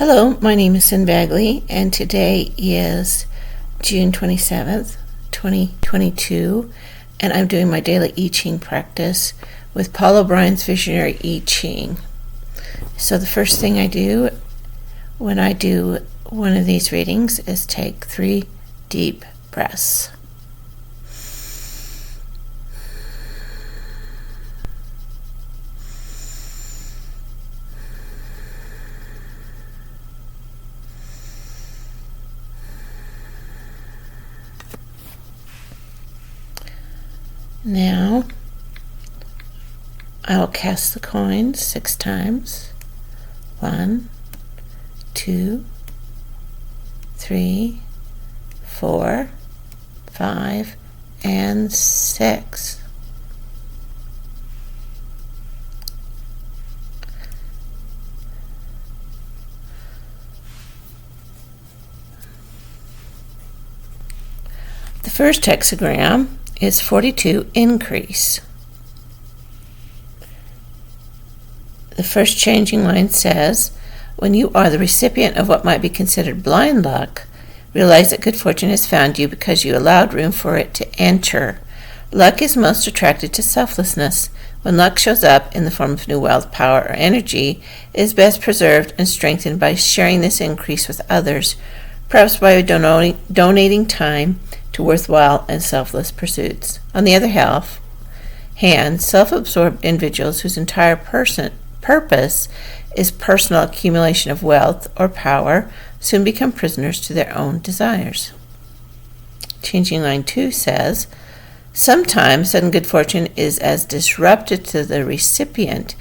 Hello, my name is Sin Bagley, and today is June 27th, 2022, and I'm doing my daily I Ching practice with Paul O'Brien's Visionary I Ching. So the first thing I do when I do one of these readings is take 3 deep breaths. Now, I'll cast the coins 6 times. 1, 2, 3, 4, 5, and 6. The first hexagram is 42 increase. The first changing line says, when you are the recipient of what might be considered blind luck, realize that good fortune has found you because you allowed room for it to enter. Luck is most attracted to selflessness. When luck shows up in the form of new wealth, power, or energy, it is best preserved and strengthened by sharing this increase with others, perhaps by donating time to worthwhile and selfless pursuits. On the other hand, self-absorbed individuals whose entire purpose is personal accumulation of wealth or power soon become prisoners to their own desires. Changing line 2 says, sometimes sudden good fortune is as disruptive to the recipient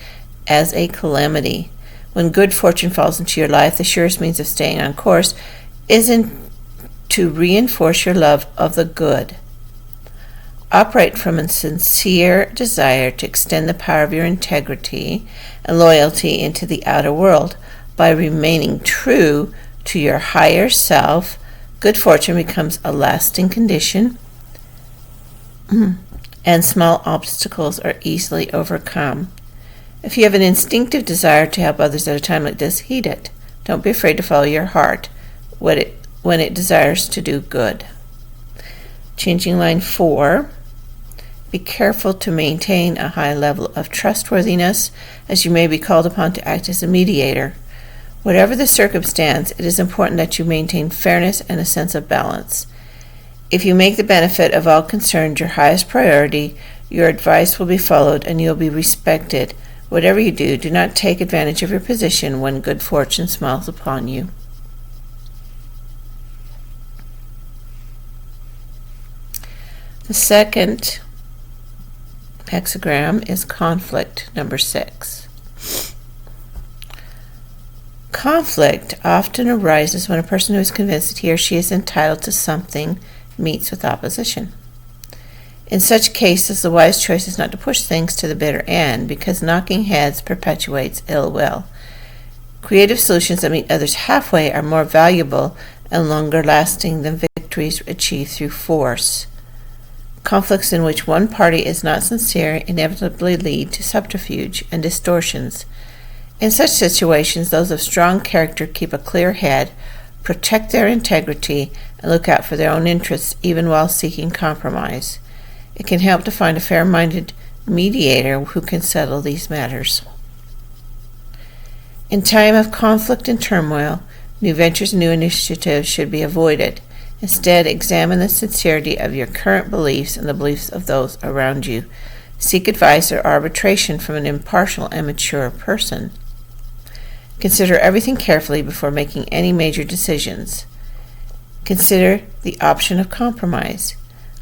as a calamity. When good fortune falls into your life, the surest means of staying on course isn't to reinforce your love of the good. Operate from a sincere desire to extend the power of your integrity and loyalty into the outer world. By remaining true to your higher self, good fortune becomes a lasting condition, and small obstacles are easily overcome. If you have an instinctive desire to help others at a time like this, heed it. Don't be afraid to follow your heart when it desires to do good. Changing line 4, be careful to maintain a high level of trustworthiness, as you may be called upon to act as a mediator. Whatever the circumstance, it is important that you maintain fairness and a sense of balance. If you make the benefit of all concerned your highest priority, your advice will be followed and you will be respected. Whatever you do, do not take advantage of your position when good fortune smiles upon you. The second hexagram is conflict, number 6. Conflict often arises when a person who is convinced that he or she is entitled to something meets with opposition. In such cases, the wise choice is not to push things to the bitter end, because knocking heads perpetuates ill will. Creative solutions that meet others halfway are more valuable and longer lasting than victories achieved through force. Conflicts in which one party is not sincere inevitably lead to subterfuge and distortions. In such situations, those of strong character keep a clear head, protect their integrity, and look out for their own interests even while seeking compromise. It can help to find a fair-minded mediator who can settle these matters. In time of conflict and turmoil, new ventures and new initiatives should be avoided. Instead, examine the sincerity of your current beliefs and the beliefs of those around you. Seek advice or arbitration from an impartial and mature person. Consider everything carefully before making any major decisions. Consider the option of compromise.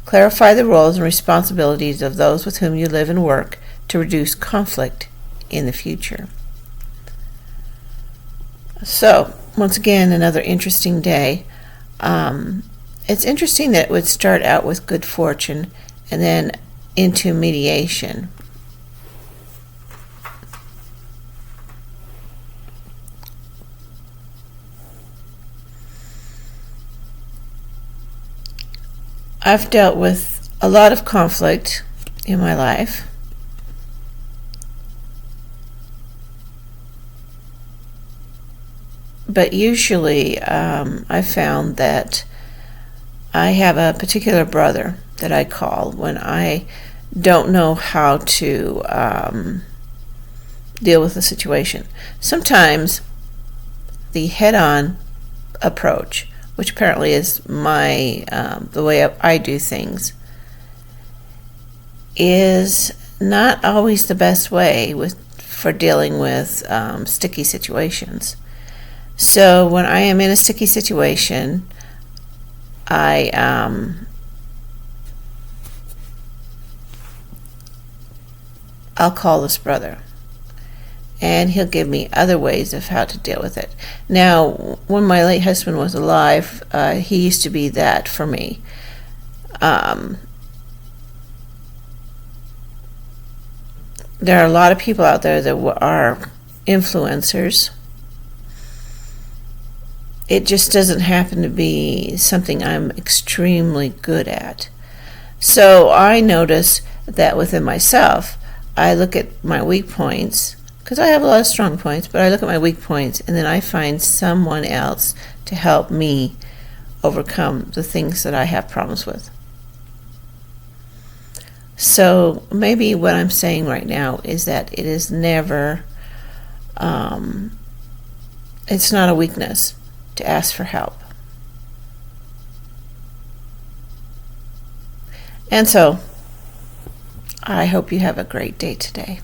Clarify the roles and responsibilities of those with whom you live and work to reduce conflict in the future. So, once again, another interesting day. It's interesting that it would start out with good fortune and then into mediation. I've dealt with a lot of conflict in my life. But usually I found that I have a particular brother that I call when I don't know how to deal with the situation. Sometimes the head-on approach, which apparently is the way I do things, is not always the best way for dealing with sticky situations. So when I am in a sticky situation, I'll call this brother, and he'll give me other ways of how to deal with it. Now, when my late husband was alive, he used to be that for me. There are a lot of people out there that are influencers. It just doesn't happen to be something I'm extremely good at. So I notice that within myself, I look at my weak points, because I have a lot of strong points, but I look at my weak points, and then I find someone else to help me overcome the things that I have problems with. So maybe what I'm saying right now is that it is never, it's not a weakness to ask for help. And so I hope you have a great day today.